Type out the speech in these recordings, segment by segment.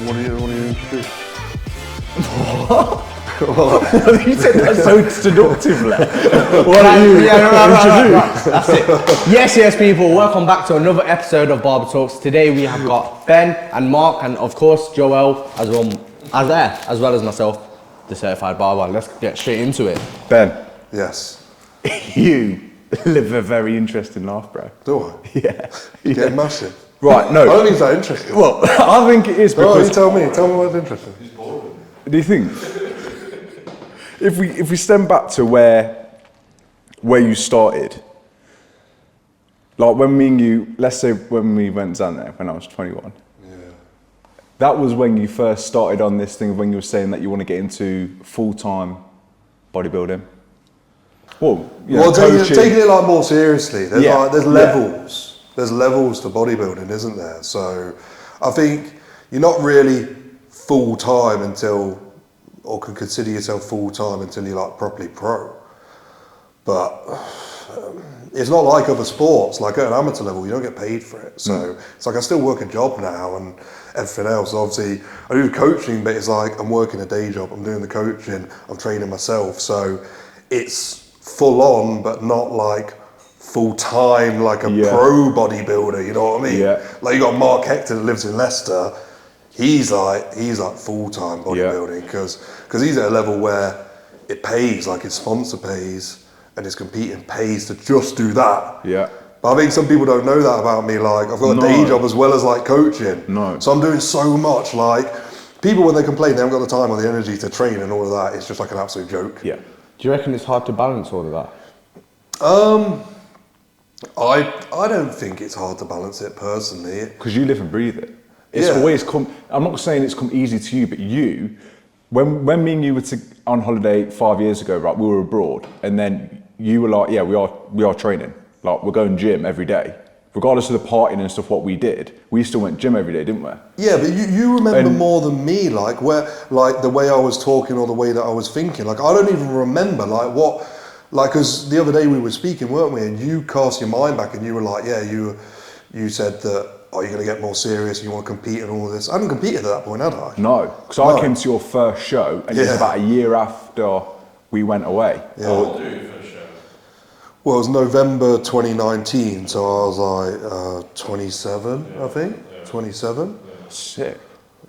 What do you do? You said that's so seductive, lad. What are you? Right. That's it. Yes, people. Welcome back to another episode of Barber Talks. Today we have got Ben and Mark, and of course Jo-ell as well as myself, the certified barber. Let's get straight into it. Ben. Yes. You live a very interesting life, bro. Do I? Yeah. Getting massive. Right. No. I don't think it's that interesting. Well, I think it is because. Oh, you tell me what's interesting. Do you think? If we stem back to where you started, like when me and you, let's say when we went down there when I was 21. Yeah. That was when you first started on this thing, when you were saying that you want to get into full-time bodybuilding. Well, taking it like more seriously. There's levels. Yeah. There's levels to bodybuilding, isn't there? So I think you're not really full-time until, or can consider yourself full-time until you're like properly pro. But it's not like other sports. Like at an amateur level, you don't get paid for it. So it's like I still work a job now and everything else. Obviously, I do coaching, but it's like I'm working a day job. I'm doing the coaching. I'm training myself. So it's full on, but not like full-time, like a pro bodybuilder. You know what I mean? Yeah. Like you got Mark Hector that lives in Leicester. He's like full-time bodybuilding because he's at a level where it pays, like his sponsor pays and his competing pays to just do that. Yeah. But I think some people don't know that about me. Like I've got a day job as well as like coaching. No. So I'm doing so much. Like people when they complain they haven't got the time or the energy to train and all of that, it's just like an absolute joke. Yeah. Do you reckon it's hard to balance all of that? I don't think it's hard to balance it personally. Because you live and breathe it. It's always come. I'm not saying it's come easy to you, but when me and you were on holiday 5 years ago, right? We were abroad, and then you were like, "Yeah, we are training. Like we're going gym every day, regardless of the partying and stuff. What we did, we still went gym every day, didn't we?" Yeah, but you remember more than me, like the way I was talking or the way that I was thinking. Like I don't even remember because the other day we were speaking, weren't we? And you cast your mind back, and you were like, "Yeah, you said that." Oh, you're going to get more serious, you want to compete and all of this. I hadn't competed at that point, had I? No, because I came to your first show and it was about a year after we went away. Yeah. What did you do your first show? Well, it was November 2019, so I was like 27, I think. Yeah. 27. Yeah. Sick.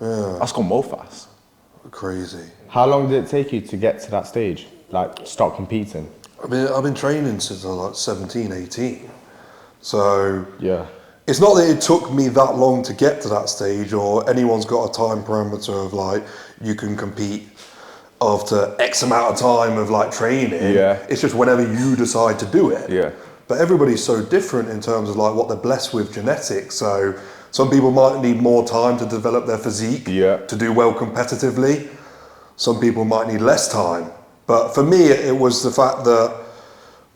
Yeah. That's gone more fast. Crazy. How long did it take you to get to that stage? Like start competing? I've been training since I was like 17, 18. So yeah. It's not that it took me that long to get to that stage, or anyone's got a time parameter of like you can compete after X amount of time of like training. Yeah. It's just whenever you decide to do it. Yeah. But everybody's so different in terms of like what they're blessed with genetics. So some people might need more time to develop their physique to do well competitively. Some people might need less time. But for me, it was the fact that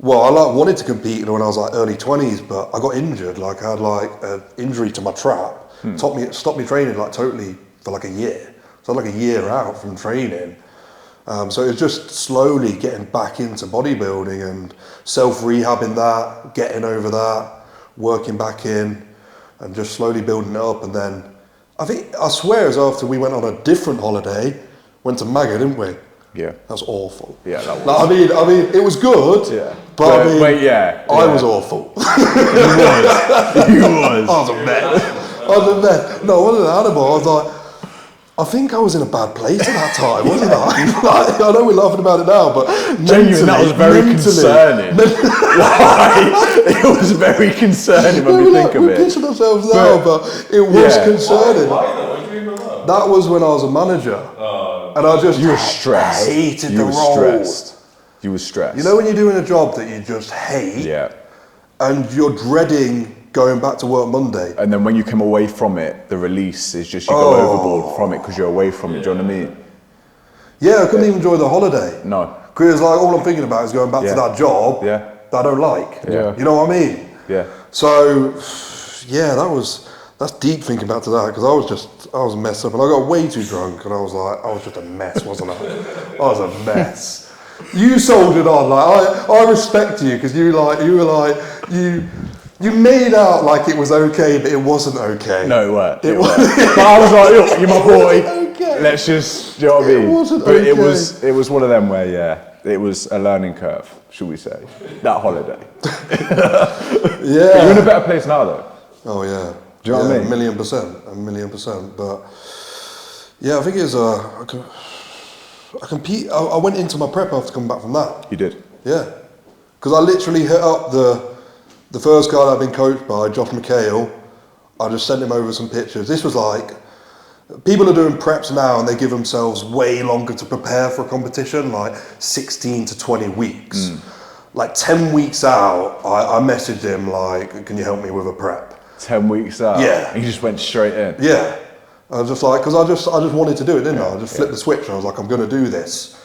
I wanted to compete when I was like early 20s, but I got injured. Like I had like an injury to my trap, stopped me training like totally for like a year. So I was like a year out from training. So it was just slowly getting back into bodybuilding and self-rehabbing that, getting over that, working back in, and just slowly building it up. And then I swear it was after we went on a different holiday, went to Maga, didn't we? Yeah. That was awful. Yeah, that was. Like, I mean, it was good. Yeah. But I was awful. You was. I was a mess. No, I wasn't an animal. I was like, I think I was in a bad place at that time, wasn't I? Like, I know we're laughing about it now, but genuinely, that was very concerning. It was very concerning when we think of we're it. We're pissing ourselves now, but it was concerning. That was when I was a manager. And you were stressed. Hated the role. You were stressed. You know when you're doing a job that you just hate, and you're dreading going back to work Monday. And then when you come away from it, the release is just you go overboard from it because you're away from it. Do you know what I mean? Yeah, I couldn't even enjoy the holiday. No. Because like all I'm thinking about is going back to that job that I don't like. Yeah. You know what I mean? Yeah. So, that's deep thinking back to that because I was messed up and I got way too drunk and I was just a mess, wasn't I? I was a mess. You soldiered on, like I respect you because you You made out like it was okay, but it wasn't okay. No, it weren't. It wasn't. But I was like, look, you're my boy. Okay. Let's just, you know what I mean? It wasn't but okay. it was one of them where, it was a learning curve, should we say? That holiday. Yeah. But you're in a better place now, though. Oh yeah. Do you know what I mean? 1,000,000%. But yeah, I think it's I compete. I went into my prep after coming back from that. You did? Yeah, because I literally hit up the first guy that I've been coached by, Josh McHale. I just sent him over some pictures. This was like, people are doing preps now and they give themselves way longer to prepare for a competition, like 16 to 20 weeks. Like 10 weeks out, I messaged him like, can you help me with a prep? 10 weeks out? Yeah. And you just went straight in? Yeah. I was just like, because I just wanted to do it, didn't I? I just flipped the switch and I was like, I'm going to do this.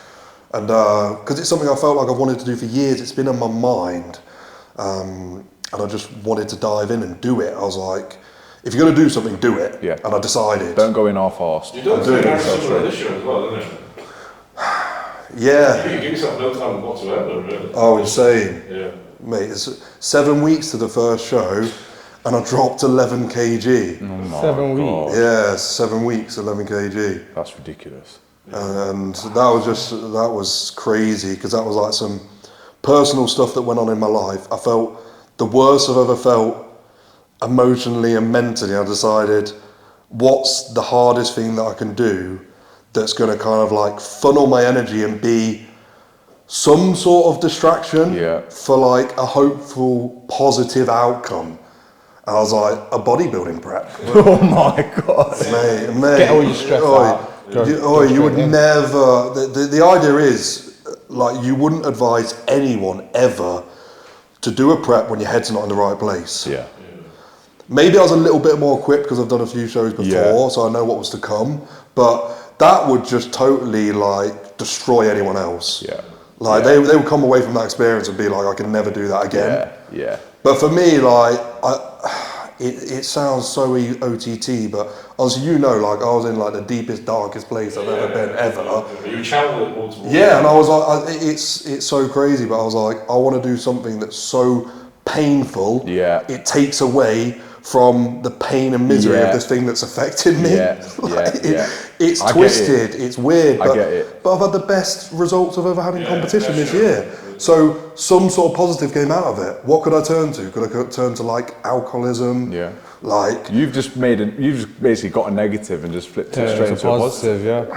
And because it's something I felt like I've wanted to do for years, it's been in my mind. And I just wanted to dive in and do it. I was like, if you're going to do something, do it. Yeah. And I decided. Don't go in half-assed. You don't do it similar this year as well, don't you? Yeah. You give yourself no time whatsoever, really. Oh, insane. Yeah. Mate, it's 7 weeks to the first show and I dropped 11 kg. Oh my 7 weeks. God. Yeah, 7 weeks, 11 kg. That's ridiculous. And that was crazy because that was like some personal stuff that went on in my life. I felt the worst I've ever felt emotionally and mentally. I decided, what's the hardest thing that I can do that's going to kind of like funnel my energy and be some sort of distraction for like a hopeful positive outcome. And I was like, a bodybuilding prep. Oh my God. Mate. Get all your stress out. You would never, the idea is, like, you wouldn't advise anyone ever to do a prep when your head's not in the right place. Yeah. Maybe I was a little bit more equipped because I've done a few shows before, so I know what was to come, but that would just totally, like, destroy anyone else. Yeah. Like, they would come away from that experience and be like, I can never do that again. Yeah. But for me, like, it sounds so OTT, but honestly, you know, like, I was in like the deepest, darkest place I've ever been ever. You channel it multiple. Yeah, and I was like, it's so crazy, but I was like, I want to do something that's so painful. Yeah. It takes away from the pain and misery of this thing that's affected me. It's twisted, it's weird, but, I get it. but I've had the best results I've ever had in competition this year. So some sort of positive came out of it. What could I turn to? Could I turn to like alcoholism? Yeah. Like, You've just basically got a negative and just flipped it straight into a positive. And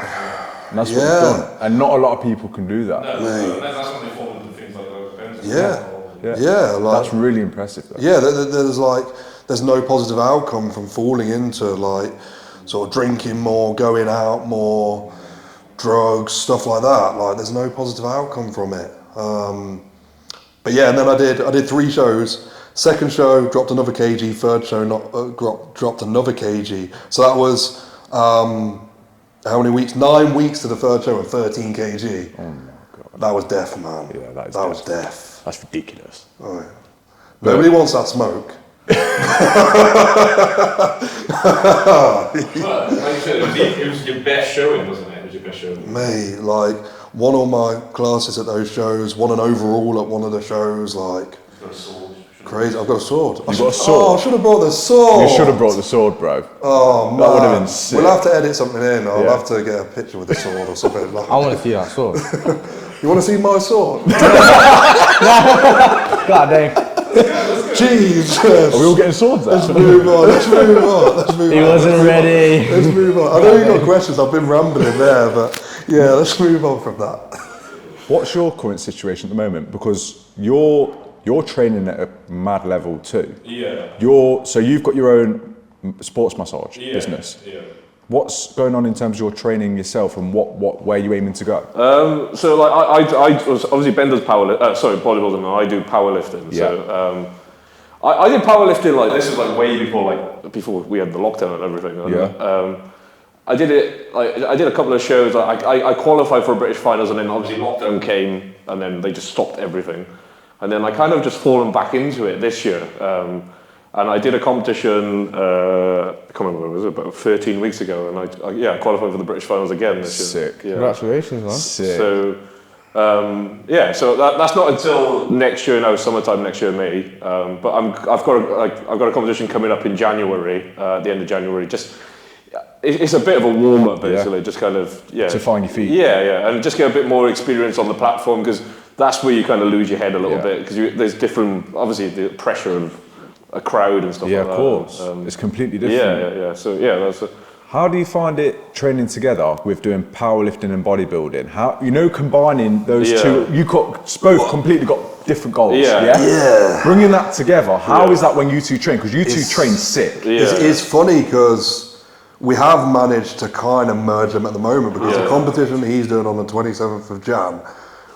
that's what you've done. And not a lot of people can do that. No, that's when they fall into things like those. like, that's really impressive though. Yeah, there's no positive outcome from falling into like sort of drinking more, going out more, drugs, stuff like that. Like, there's no positive outcome from it. But yeah, and then I did 3 shows. Second show, dropped another kg. Third show, dropped another kg. So that was how many weeks? 9 weeks to the third show and 13 kg. Oh my God. That was death, man. Yeah, that was death. That's ridiculous. Oh, yeah. Nobody wants that smoke. Well, like you said, it was your best showing, wasn't it? It was your best showing. Mate, like, won all my classes at those shows, won an overall at one of the shows, like, crazy. I've got a sword. You've got a sword? Oh, I should have brought the sword. You should have brought the sword, bro. Oh, man. That would have been sick. We'll have to edit something in. I'll have to get a picture with the sword or something. Like, I want to see that sword. you want to see my sword? God dang. Jesus. Are we all getting swords then? Let's move on. He wasn't ready. Let's move on. I know you've got questions. I've been rambling there, but yeah, let's move on from that. What's your current situation at the moment? Because you're training at a mad level too. Yeah. So you've got your own sports massage business. Yeah. What's going on in terms of your training yourself, and where are you aiming to go? So like I was obviously Ben does bodybuilding, and I do powerlifting. Yeah. So I did powerlifting, like, this is like way before we had the lockdown and everything. And, I did it, like, I did a couple of shows. I qualified for British finals, and then obviously lockdown came, and then they just stopped everything. And then I kind of just fallen back into it this year. And I did a competition, I can't remember what it was, about 13 weeks ago, and I qualified for the British finals again this year. Sick. Yeah. Congratulations, man. Sick. So So that's not until next year now, summertime next year, May. But I've got a competition coming up in January, at the end of January. Just it's a bit of a warm up, basically. Just kind of to find your feet. And just get a bit more experience on the platform, because that's where you kind of lose your head a little bit, because there's different, obviously the pressure of a crowd and stuff like that. Yeah, of course. It's completely different. Yeah. So that's it. How do you find it training together with doing powerlifting and bodybuilding? How, combining those two, you both completely got different goals. Yeah. Bringing that together, how is that when you two train? Because you two train sick. It's funny because we have managed to kind of merge them at the moment, because the competition he's doing on the 27th of Jan,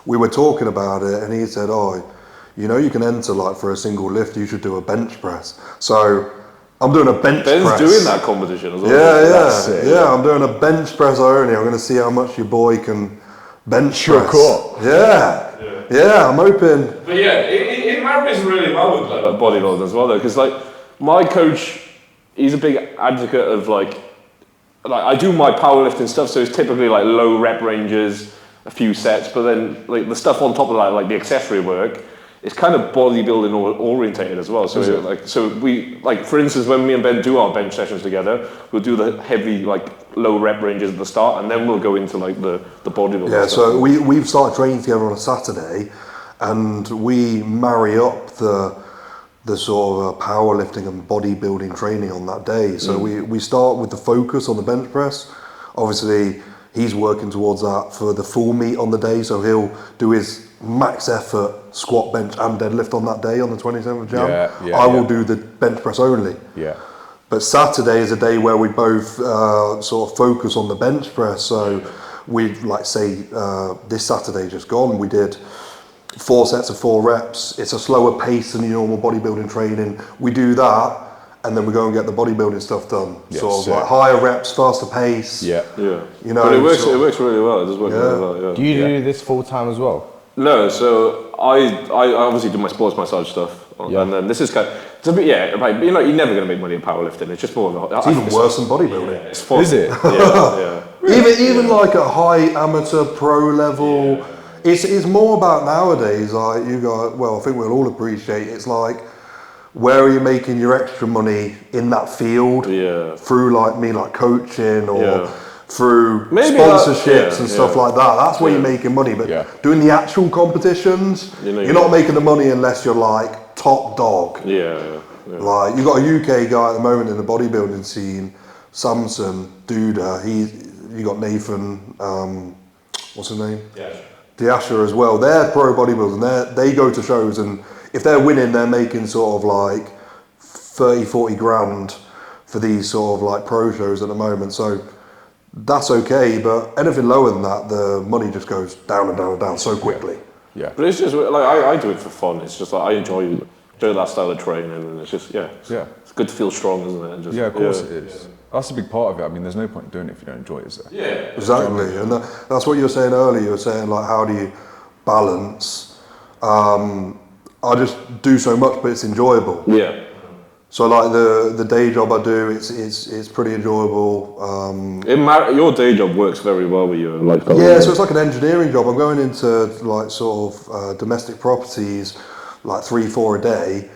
we were talking about it and he said, you can enter like for a single lift, you should do a bench press. So I'm doing a bench press. Ben's doing that competition as well. Yeah, I'm doing a bench press only. I'm going to see how much your boy can bench press. Cool. Yeah, I'm hoping. But it marries really well with bodybuilding as well, though, because like my coach, he's a big advocate of like I do my powerlifting stuff, so it's typically like low rep ranges, a few sets, but then like the stuff on top of that, like the accessory work, it's kind of bodybuilding orientated as well. So we for instance, when me and Ben do our bench sessions together, we'll do the heavy low rep ranges at the start, and then we'll go into like the bodybuilding. Yeah, stuff. so we've started training together on a Saturday, and we marry up the sort of powerlifting and bodybuilding training on that day. So we start with the focus on the bench press. Obviously, he's working towards that for the full meet on the day, so he'll do his max effort squat, bench and deadlift on that day on the 27th of Jan. I will do the bench press only. But Saturday is a day where we both sort of focus on the bench press. So we this Saturday just gone, we did 4 sets of 4 reps. It's a slower pace than your normal bodybuilding training. We do that, and then we go and get the bodybuilding stuff done. Sort of like higher reps, faster pace. But it works really well. It does work really well. Do you do this full time as well? No, so I obviously do my sports massage stuff, and then this is kind of, it's a bit, right, but you're never going to make money in powerlifting. It's just more of a... It's even worse than bodybuilding. It's fun. Is it? Even like at high amateur pro level, it's more about nowadays, like you guys, I think we'll all appreciate, it's like, where are you making your extra money in that field? Through like coaching or... through sponsorships and stuff like that. That's where you're making money. But doing the actual competitions, you're not making the money unless you're like top dog. Like you've got a UK guy at the moment in the bodybuilding scene, Samson Duda. You got Nathan, what's his name? Diasha as well. They're pro bodybuilders, and they go to shows, and if they're winning, they're making sort of like 30-40 grand for these sort of like pro shows at the moment. So that's okay, but anything lower than that, the money just goes down and down and down so quickly. But it's just like I do it for fun. It's just like I enjoy that style of training, and it's just it's good to feel strong, isn't it? And just, of course it is. That's a big part of it. I mean, there's no point in doing it if you don't enjoy it, is there? Exactly, and that's what you were saying earlier. You were saying like, how do you balance? I just do so much, but it's enjoyable. So like the day job I do, it's pretty enjoyable. Your day job works very well with your lifestyle. So it's like an engineering job. I'm going into like sort of domestic properties, like 3-4 a day,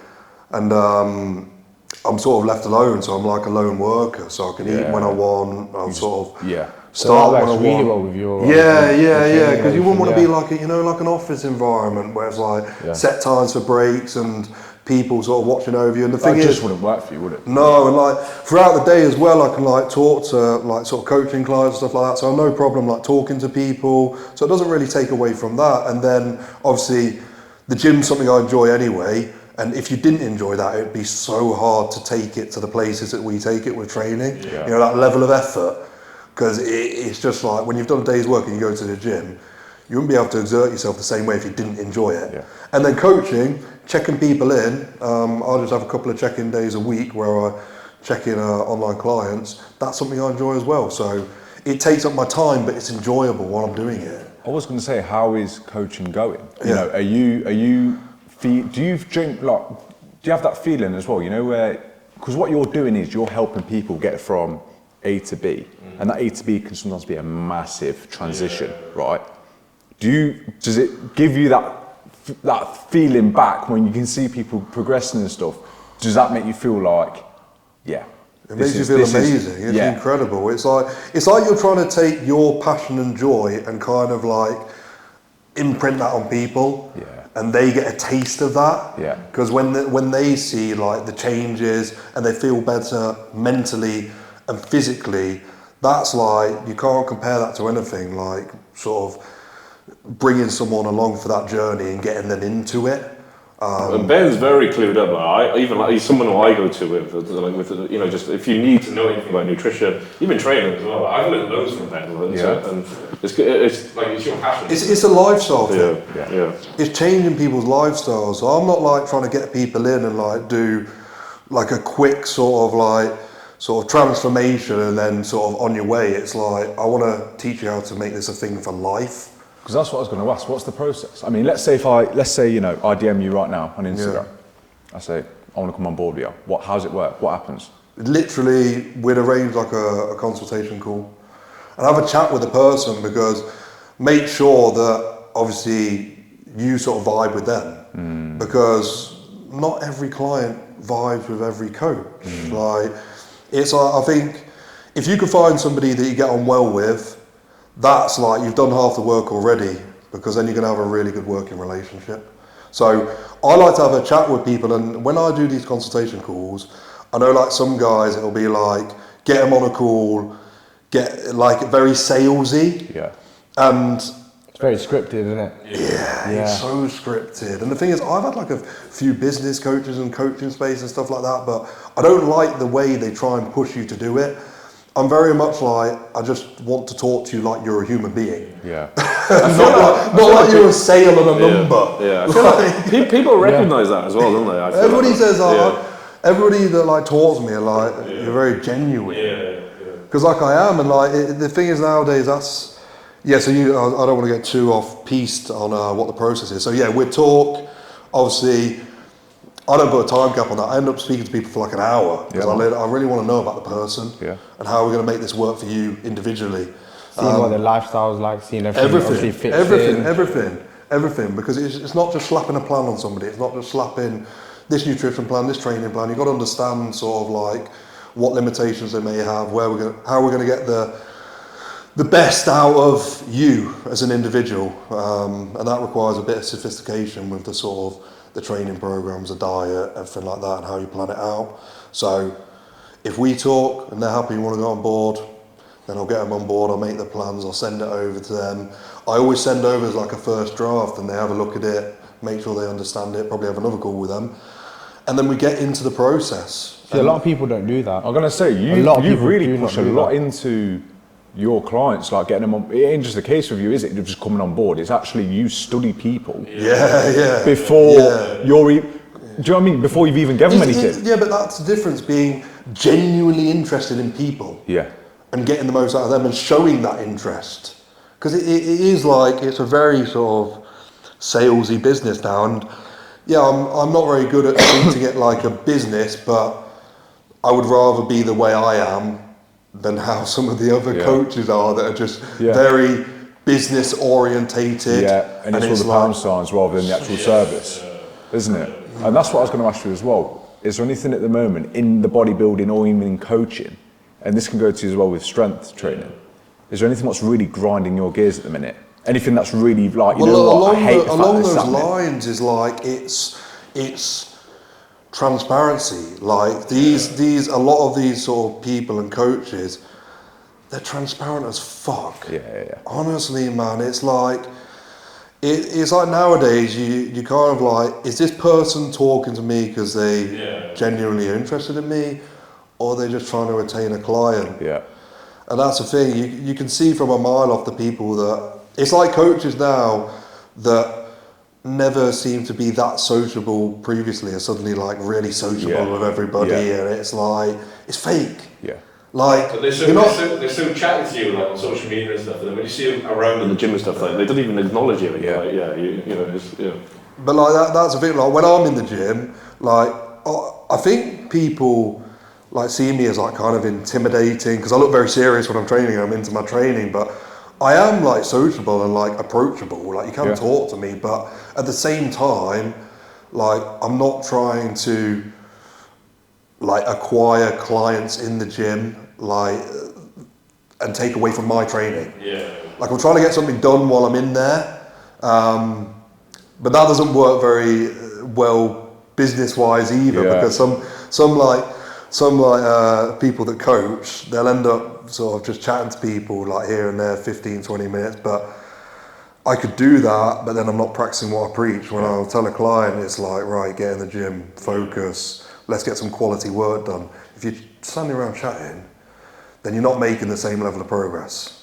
and I'm sort of left alone. So I'm like a lone worker. So I can eat when I want. I'm sort of start when I want. Really well with your because you wouldn't want to be like like an office environment where it's like set times for breaks and people sort of watching over you, and the thing just wouldn't work for you, would it? No, and like throughout the day as well, I can like talk to like sort of coaching clients and stuff like that, so I've no problem like talking to people, so it doesn't really take away from that. And then obviously the gym's something I enjoy anyway, and if you didn't enjoy that, it'd be so hard to take it to the places that we take it with training, that level of effort, because it's just like when you've done a day's work and you go to the gym, you wouldn't be able to exert yourself the same way if you didn't enjoy it. And then coaching, checking people in, I'll just have a couple of check-in days a week where I check in online clients. That's something I enjoy as well. So it takes up my time, but it's enjoyable while I'm doing it. I was going to say, how is coaching going? Do you have that feeling as well? Where, because what you're doing is you're helping people get from A to B, and that A to B can sometimes be a massive transition, right? does it give you that feeling back when you can see people progressing and stuff? Does that make you feel like, yeah? It makes you feel amazing. It's incredible. It's like you're trying to take your passion and joy and kind of like imprint that on people, and they get a taste of that. Yeah. Because when they see like the changes and they feel better mentally and physically, that's like, you can't compare that to anything. Like sort of bringing someone along for that journey and getting them into it. And Ben's very clued up. He's someone who I go to with you know, just if you need to know anything about nutrition, even training as well. I've learned loads from Ben, and it's like it's your passion. It's a lifestyle thing. Yeah. It's changing people's lifestyles. So I'm not like trying to get people in and like do like a quick sort of transformation and then sort of on your way. It's like, I want to teach you how to make this a thing for life. Because that's what I was going to ask. What's the process? I mean, let's say you know, I DM you right now on Instagram. I say, I want to come on board with you. How does it work? What happens? Literally, we'd arrange like a consultation call and have a chat with the person, because make sure that obviously you sort of vibe with them, because not every client vibes with every coach. Like, I think if you can find somebody that you get on well with, that's like, you've done half the work already, because then you're going to have a really good working relationship. So I like to have a chat with people, and when I do these consultation calls, I know like some guys, it'll be like, get them on a call, get like very salesy. Yeah. And it's very scripted, isn't it? Yeah, it's so scripted. And the thing is, I've had like a few business coaches and coaching space and stuff like that, but I don't like the way they try and push you to do it. I'm very much like, I just want to talk to you like you're a human being. Yeah. not like you're a sale and a number. Yeah. I feel like people recognise that as well, don't they? Everybody says, everybody that like talks to me are like, you're very genuine. Because like I am, and like the thing is nowadays, that's so I don't want to get too off piste on what the process is. So yeah, we'd talk. Obviously, I don't put a time cap on that. I end up speaking to people for like an hour, because I really want to know about the person and how we're going to make this work for you individually. Seeing what their lifestyle's like, seeing everything, because it's not just slapping a plan on somebody. It's not just slapping this nutrition plan, this training plan. You've got to understand sort of like what limitations they may have, how we're going to get the best out of you as an individual, and that requires a bit of sophistication with the sort of the training programs, the diet, everything like that, and how you plan it out. So if we talk and they're happy and want to go on board, then I'll get them on board, I'll make the plans, I'll send it over to them. I always send over as like a first draft, and they have a look at it, make sure they understand it, probably have another call with them, and then we get into the process. See, a lot of people don't do that. I'm going to say, you really push a lot into your clients, like getting them on. It ain't just the case with you, is it? You're just coming on board. It's actually you study people. Before you're. Do you know what I mean? Before you've even given them anything. Yeah, but that's the difference, being genuinely interested in people. Yeah. And getting the most out of them and showing that interest. Because it is like, it's a very sort of salesy business now. And yeah, I'm not very good at treating it like a business, but I would rather be the way I am than how some of the other coaches are that are just very business orientated. Yeah, and it's all the pound signs rather than the actual service, isn't it? And that's what I was going to ask you as well. Is there anything at the moment in the bodybuilding or even in coaching, and this can go to you as well with strength training, is there anything that's really grinding your gears at the minute? Anything that's really like, you know what, I hate the fact along that's those happening. lines is like, it's transparency. Like a lot of these sort of people and coaches, they're transparent as fuck. Yeah. Honestly, man, it's like nowadays you kind of like, is this person talking to me because they genuinely are interested in me, or are they just trying to retain a client? Yeah. And that's the thing, you can see from a mile off the people that, it's like coaches now that never seemed to be that sociable previously are suddenly like really sociable with everybody, and it's like, it's fake. Yeah. Like, but they're so chatty to you like on social media and stuff, and then when you see them around in the gym and stuff, like they don't even acknowledge you. But like that's the thing. Like when I'm in the gym, like I think people like see me as like kind of intimidating because I look very serious when I'm training. I'm into my training, but I am like sociable and like approachable, like you can talk to me, but at the same time, like I'm not trying to like acquire clients in the gym, like and take away from my training. Yeah. Like I'm trying to get something done while I'm in there, but that doesn't work very well business-wise either, because some people that coach, they'll end up sort of just chatting to people like here and there 15, 20 minutes, but I could do that, but then I'm not practicing what I preach. When I'll tell a client, it's like, right, get in the gym, focus, let's get some quality work done. If you're standing around chatting, then you're not making the same level of progress.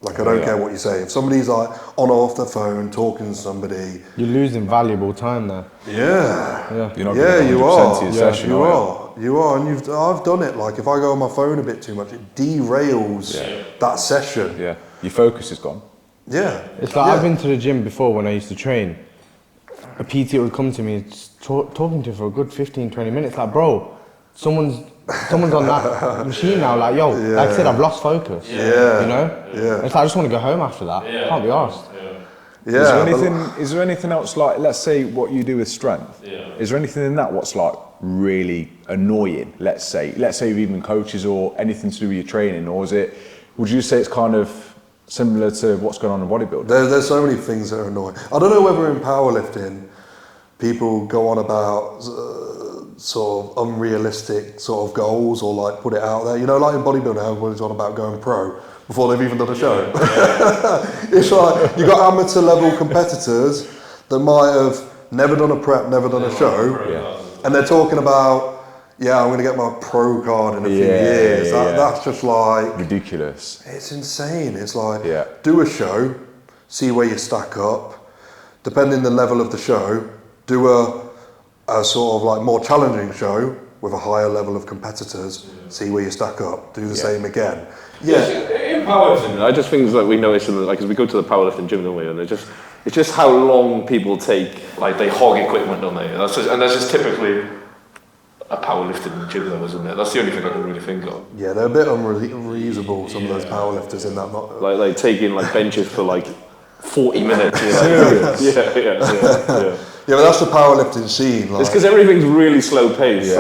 Like, I don't care what you say. If somebody's like on or off their phone, talking to somebody, you're losing valuable time there. Yeah. You're not you are. To your session, you are. And I've done it. Like, if I go on my phone a bit too much, it derails that session. Yeah. Your focus is gone. Yeah. It's like I've been to the gym before when I used to train. A PT would come to me, talking to for a good 15, 20 minutes. Like, bro, someone's on that machine now. Like, yo, like I said, I've lost focus. Yeah. You know? Yeah. It's like, I just want to go home after that. Can't be arsed. Yeah. Is there anything else, like, let's say what you do with strength? Is there anything in that what's like really annoying? Let's say you've even coaches or anything to do with your training, or would you say it's kind of similar to what's going on in bodybuilding? There's so many things that are annoying. I don't know whether in powerlifting people go on about sort of unrealistic sort of goals or like put it out there. You know, like in bodybuilding, everybody's on about going pro before they've even done a show. It's like you got amateur level competitors that might have never done a prep, never done a show, and they're talking about, I'm going to get my pro card in a few years. That's just like ridiculous. It's insane. It's like, do a show, see where you stack up. Depending the level of the show, do a sort of like more challenging show with a higher level of competitors, see where you stack up, do the same again. In powerlifting, I just think that we notice, like, as we go to the powerlifting gym, don't we? And it's just how long people take, like, they hog equipment, don't they? That's just typically a powerlifting gym, though, isn't it? That's the only thing I can really think of. Yeah, they're a bit unreasonable, some of those powerlifters in that. Like taking like benches for like 40 minutes. Serious? Yeah. Yeah, but that's the powerlifting scene. Like. It's because everything's really slow paced,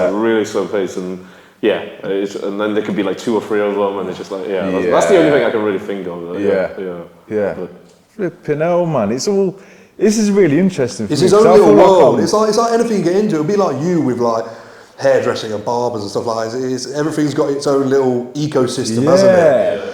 and and then there could be like 2 or 3 of them, and it's just like, that's the only thing I can really think of. Flipping hell, man, this is really interesting. It's his own little world. It's like anything you get into. It'll be like you with like hairdressing and barbers and stuff like that. Everything's got its own little ecosystem, hasn't it?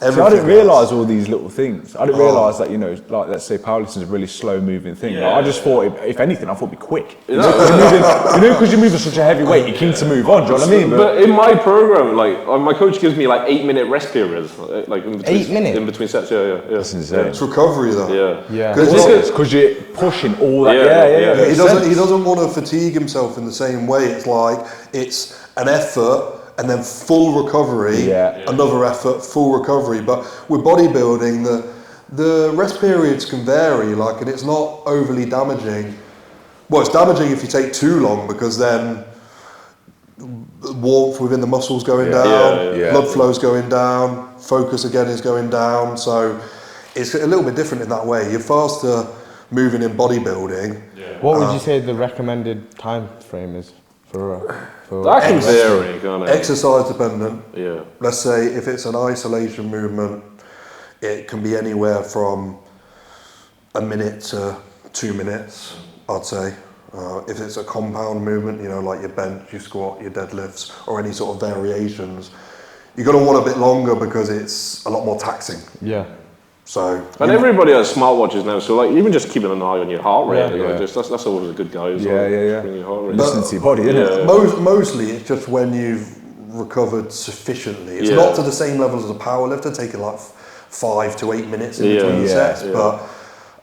So I didn't realise all these little things. I didn't realise that, like, let's say powerlifting is a really slow moving thing. Like, I just thought, if anything, I thought it'd be quick. Because you're moving such a heavy weight, you're keen to move on, do you know what I mean? But in my program, like, my coach gives me like 8-minute rest periods. Like in between, 8 minutes? In between sets, That's insane. It's recovery though. Yeah. Because you're pushing all that. He doesn't want to fatigue himself in the same way. It's like, it's an effort, and then full recovery, another effort, full recovery. But with bodybuilding, the rest periods can vary, like, and it's not overly damaging. Well, it's damaging if you take too long, because then warmth within the muscles going down, blood flow's going down, focus again is going down. So it's a little bit different in that way. You're faster moving in bodybuilding. What would you say the recommended time frame is for that can vary, can't it? Exercise dependent. Yeah. Let's say if it's an isolation movement, it can be anywhere from a minute to 2 minutes, I'd say. If it's a compound movement, like your bench, your squat, your deadlifts, or any sort of variations, you're going to want a bit longer because it's a lot more taxing. Yeah. So. And everybody has smartwatches now, so like even just keeping an eye on your heart rate, that's always a good guide. Your heart rate. Listen to your body, isn't it? Mostly it's just when you've recovered sufficiently. It's not to the same levels as a powerlifter, taking like 5 to 8 minutes in between sets, but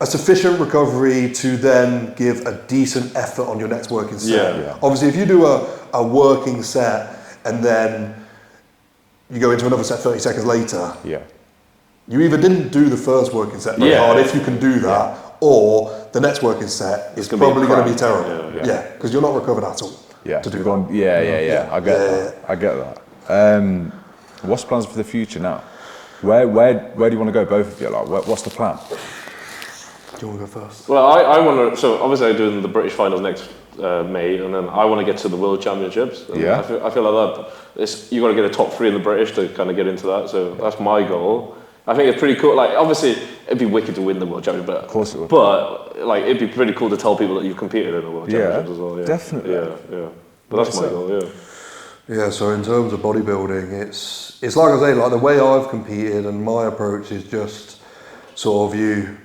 a sufficient recovery to then give a decent effort on your next working set. Obviously, if you do a working set and then you go into another set 30 seconds later, you either didn't do the first working set very hard, if you can do that, or the next working set is probably going to be terrible. Because you're not recovered at all. To do that. I get that. What's plans for the future now? Where do you want to go, both of you? Like, what's the plan? Do you want to go first? Well, I want to. So obviously, I'm doing the British finals next May, and then I want to get to the World Championships. And Yeah. I feel like that. You got to get a top 3 in the British to kind of get into that. So that's my goal. I think it's pretty cool. Like, obviously, it'd be wicked to win the World Championship, but Of course it would. But like, it'd be pretty cool to tell people that you've competed in the World Championships as well. Yeah, definitely. Yeah. But that's my goal. Yeah. Yeah, so in terms of bodybuilding, it's like I say, like the way I've competed and my approach is just sort of you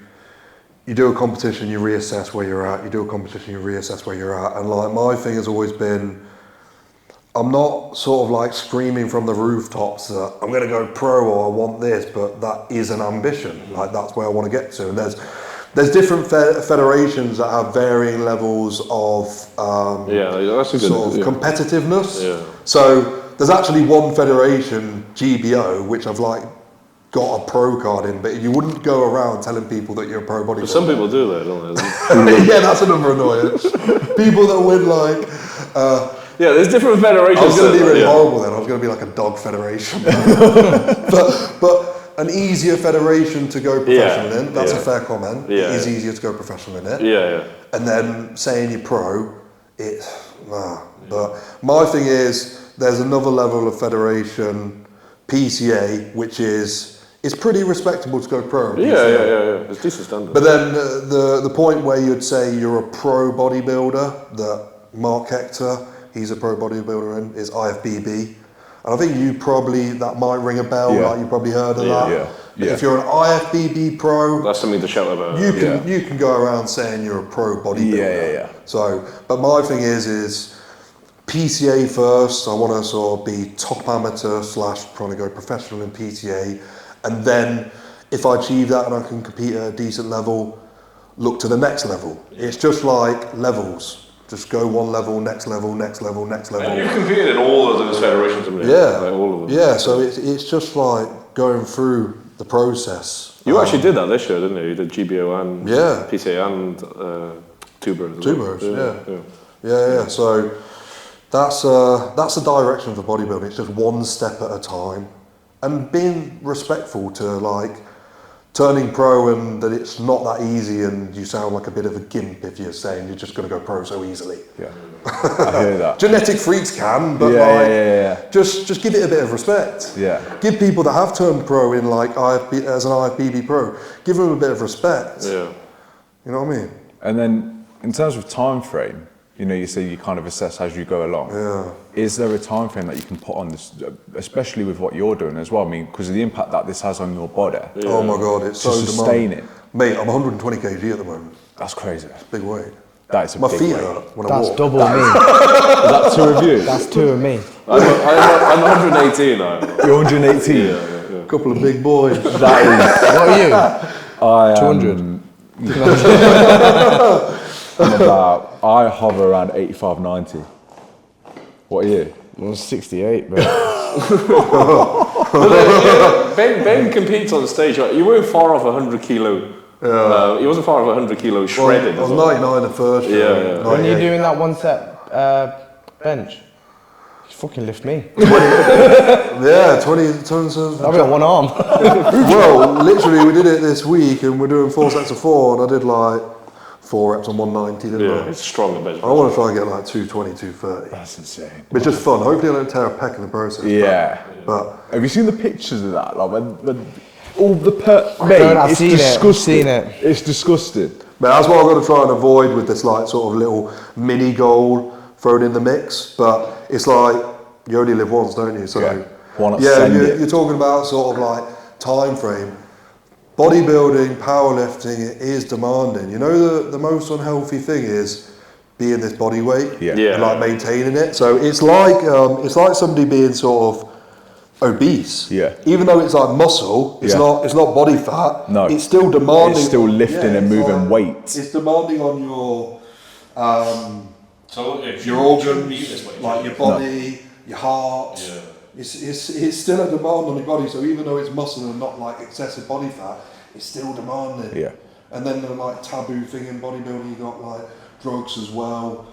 do a competition, you reassess where you're at, you do a competition, you reassess where you're at, and like my thing has always been, I'm not sort of like screaming from the rooftops that I'm going to go pro or I want this, but that is an ambition, like that's where I want to get to, and there's different federations that have varying levels of that's a good sort of competitiveness. Yeah. So there's actually one federation, GBO, which I've like got a pro card in, but you wouldn't go around telling people that you're a pro bodybuilder. But some people do that, don't they? Yeah, that's another annoyance. People that win like. Yeah, there's different federations. I was going to be really horrible then. I was going to be like a dog federation, but an easier federation to go professional in. That's a fair comment. It is easier to go professional in it. Yeah. And then saying you're pro, But my thing is, there's another level of federation, PCA, which is pretty respectable to go pro. Yeah. It's decent standard. But then the point where you'd say you're a pro bodybuilder, that Mark Hector, he's a pro bodybuilder in, is IFBB. And I think that might ring a bell, like you probably heard of that. Yeah. If you're an IFBB pro, that's something to shout about. You can go around saying you're a pro bodybuilder. Yeah. So, but my thing is PCA first. I want to sort of be top amateur / trying to go professional in PCA, and then if I achieve that and I can compete at a decent level, look to the next level. It's just like levels. Just go one level, next level, next level, next level. And you've competed in all of those federations, haven't you? Yeah, like all of them. Yeah. So it's just like going through the process. You actually did that this year, didn't you? You did GBO and PCA and Tuber. Yeah. So that's the direction for bodybuilding. It's just one step at a time, and being respectful to like turning pro, and that it's not that easy, and you sound like a bit of a gimp if you're saying you're just going to go pro so easily. Yeah, I hear that. Genetic freaks can, but just give it a bit of respect. Yeah. Give people that have turned pro in like as an IFBB pro, give them a bit of respect. Yeah. You know what I mean? And then in terms of time frame, you say you kind of assess as you go along. Yeah. Is there a time frame that you can put on this, especially with what you're doing as well? I mean, because of the impact that this has on your body. Yeah. Oh my God, it's to so sustain demanding. Mate, I'm 120 kg at the moment. That's crazy. It's a big weight. That is a my big feet weight. hurt when I walk. That's double me. Is that 2 of you? That's 2 of me. I'm 118 now. You're 118? Yeah. A couple of big boys. That is. What are you? 200. I hover around 85, 90. What are you? I'm 68, bro. Ben competes on stage. Right? You weren't far off 100 kilo. He wasn't far off 100 kilo shredded. Well, I was 99 the first year. When you're doing that one set bench, you fucking lift me. 20 tons of... I've got one arm. Well, literally we did it this week and we're doing 4 sets of 4 and I did like 4 reps on 190, didn't I? It's strong bench. I want to try and get like 220, 230. That's insane. It's just fun. Hopefully I don't tear a pec in the process. Yeah. But have you seen the pictures of that? Like when all the I've seen disgusting. it. It's disgusting. But that's what I've got to try and avoid with this like sort of little mini goal thrown in the mix. But it's like you only live once, don't you? So you're talking about sort of like time frame. Bodybuilding, powerlifting, it is demanding. You know the most unhealthy thing is being this body weight and like maintaining it. So it's like somebody being sort of obese. Yeah. Even though it's like muscle, it's not body fat. No. It's still demanding. It's still lifting and moving weight. It's demanding on your your organs, like your body, your heart. Yeah. It's still a demand on your body. So even though it's muscle and not like excessive body fat, it's still demanding. Yeah. And then the like taboo thing in bodybuilding, you got like drugs as well,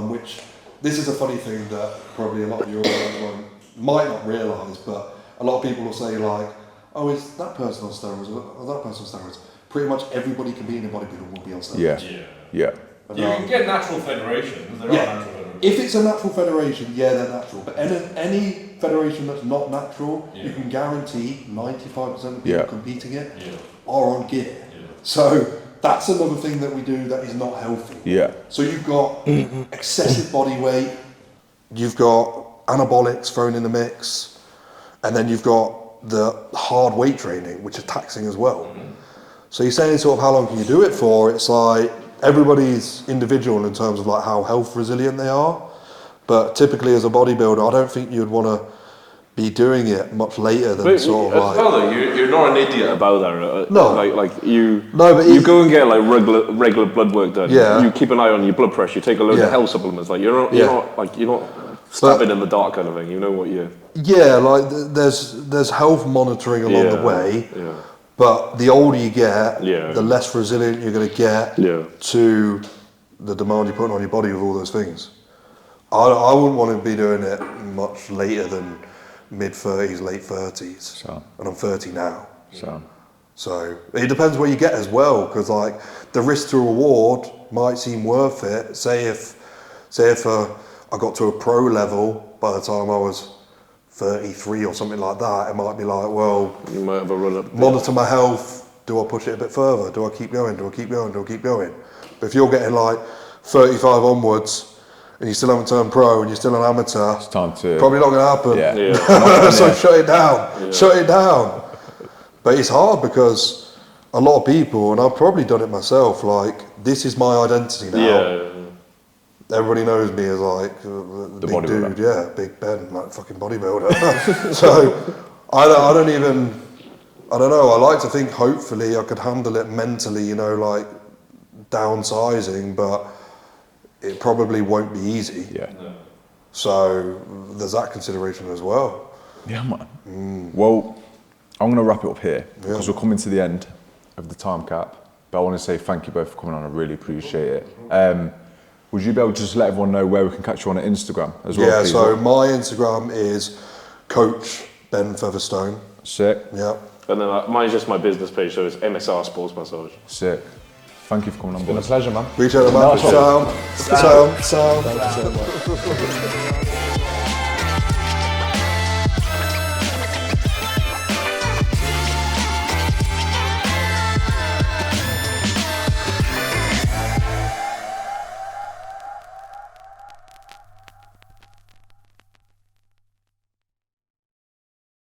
which this is a funny thing that probably a lot of your audience might not realise, but a lot of people will say like, oh, is that person on steroids or that person on steroids? Pretty much everybody competing in bodybuilding will be on steroids. Yeah. You can get natural federations. There are natural federations. If it's a natural federation, yeah, they're natural. But any federation that's not natural, you can guarantee 95% of people competing it are on gear. Yeah. So that's another thing that we do that is not healthy. Yeah. So you've got excessive body weight, you've got anabolics thrown in the mix, and then you've got the hard weight training, which is taxing as well. So you're saying sort of how long can you do it for? It's like everybody's individual in terms of like how health resilient they are. But typically as a bodybuilder, I don't think you'd want to be doing it much later than sort of like... Well, you're not an idiot about that. No. You go and get like regular blood work done. Yeah. You keep an eye on your blood pressure. You take a load of health supplements. Like you're not stabbing in the dark kind of thing. You know what you... Yeah, like there's health monitoring along the way. Yeah. But the older you get, the less resilient you're going to get to the demand you're putting on your body with all those things. I wouldn't want to be doing it much later than mid-30s, late 30s. So. And I'm 30 now. So it depends what you get as well, because like the risk to reward might seem worth it. Say if I got to a pro level by the time I was 33 or something like that, it might be like, well, you might have a run up. Monitor my health. Do I push it a bit further? Do I keep going? Do I keep going? Do I keep going? But if you're getting like 35 onwards and you still haven't turned pro and you're still an amateur, it's time to... Probably not going to happen. Yeah. So shut it down. Yeah. Shut it down. But it's hard because a lot of people, and I've probably done it myself, like, this is my identity now. Yeah. Everybody knows me as like the big bodybuilder. dude, Big Ben, like fucking bodybuilder. So I don't know. I like to think hopefully I could handle it mentally, you know, like downsizing, but it probably won't be easy. Yeah. So there's that consideration as well. Yeah, man. Well, I'm going to wrap it up here because we're coming to the end of the time cap. But I want to say thank you both for coming on. I really appreciate it. Would you be able to just let everyone know where we can catch you on Instagram as well? Yeah, please? so my Instagram is coachbenfeatherstone. Sick. Yeah. And then mine's just my business page, so it's MSR Sports Massage. Sick. Thank you for coming on board. It's been a pleasure, man. Appreciate it, man. Sound.